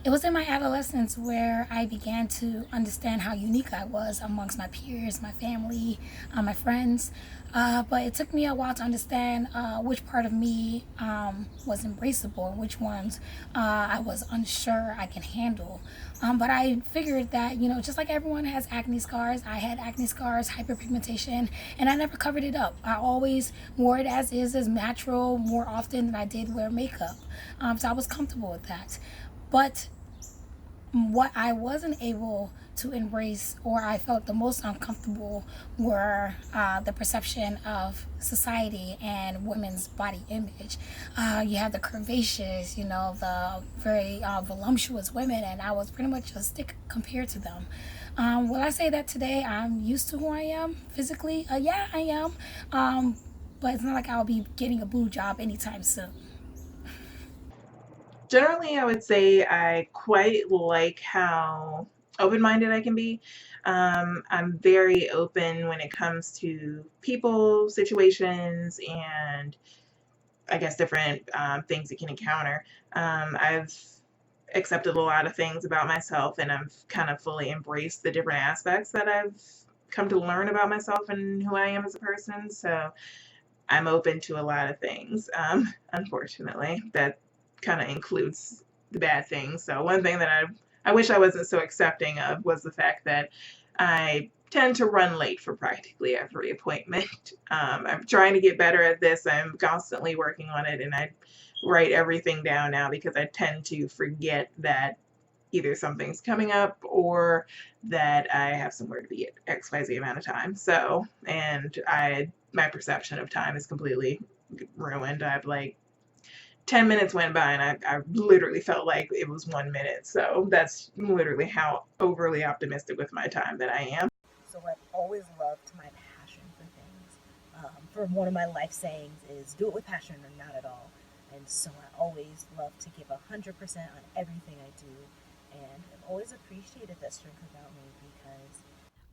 It was in my adolescence where I began to understand how unique I was amongst my peers, my family, my friends. But it took me a while to understand which part of me was embraceable and which ones I was unsure I can handle. But I figured that, just like everyone has acne scars, I had acne scars, hyperpigmentation, and I never covered it up. I always wore it as natural more often than I did wear makeup. So I was comfortable with that. But what I wasn't able to embrace, or I felt the most uncomfortable, were the perception of society and women's body image. You have the curvaceous, the very voluptuous women, and I was pretty much a stick compared to them. Will I say that today I'm used to who I am physically? Yeah, I am. But it's not like I'll be getting a boob job anytime soon. Generally, I would say I quite like how open-minded I can be. I'm very open when it comes to people, situations, and I guess different things you can encounter. I've accepted a lot of things about myself, and I've kind of fully embraced the different aspects that I've come to learn about myself and who I am as a person. So I'm open to a lot of things. Unfortunately, that kind of includes the bad things. So one thing that I wish I wasn't so accepting of was the fact that I tend to run late for practically every appointment. I'm trying to get better at this. I'm constantly working on it, and I write everything down now because I tend to forget that either something's coming up or that I have somewhere to be at XYZ amount of time. So, and my perception of time is completely ruined. I've like 10 minutes went by and I literally felt like it was 1 minute. So that's literally how overly optimistic with my time that I am. So I've always loved my passion for things. For one of my life sayings is do it with passion or not at all. And so I always love to give 100% on everything I do. And I've always appreciated that strength about me because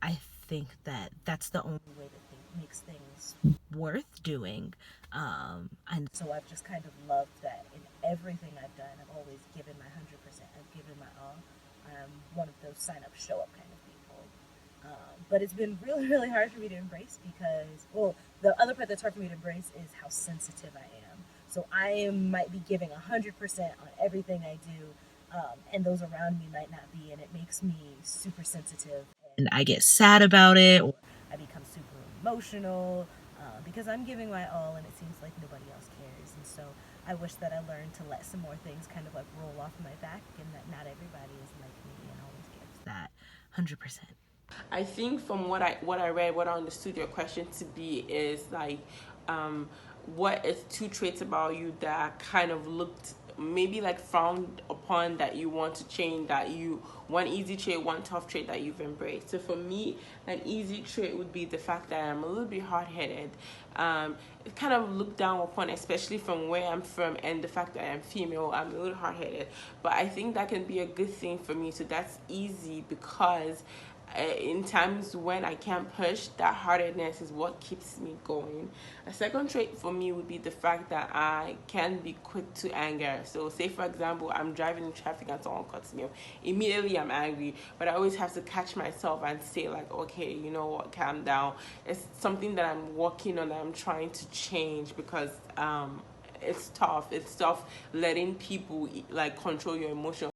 I think that that's the only way that makes things worth doing. And so I've just kind of loved that in everything I've done. I've always given my 100%. I've given my all. I'm one of those sign up, show up kind of people. But it's been really, really hard for me to embrace because, well, the other part that's hard for me to embrace is how sensitive I am. So might be giving 100% on everything I do, and those around me might not be, and it makes me super sensitive. And I get sad about it, or I become super emotional because I'm giving my all, and it seems like nobody else cares. And so I wish that I learned to let some more things kind of like roll off my back, and that not everybody is like me and always gives that 100%. I think from what I read, what I understood your question to be is like, um, what is two traits about you that kind of looked maybe like frowned upon that you want to change, that you one easy trait, one tough trait that you've embraced. So for me, an easy trait would be the fact that I'm a little bit hard headed. It's kind of looked down upon, especially from where I'm from, and the fact that I'm female, I'm a little hard headed. But I think that can be a good thing for me. So that's easy because in times when I can't push, that heartedness is what keeps me going. A second trait for me would be the fact that I can be quick to anger. So, say for example, I'm driving in traffic and someone cuts me off. Immediately I'm angry, but I always have to catch myself and say, like, okay, you know what, calm down. It's something that I'm working on, that I'm trying to change because it's tough letting people like control your emotion.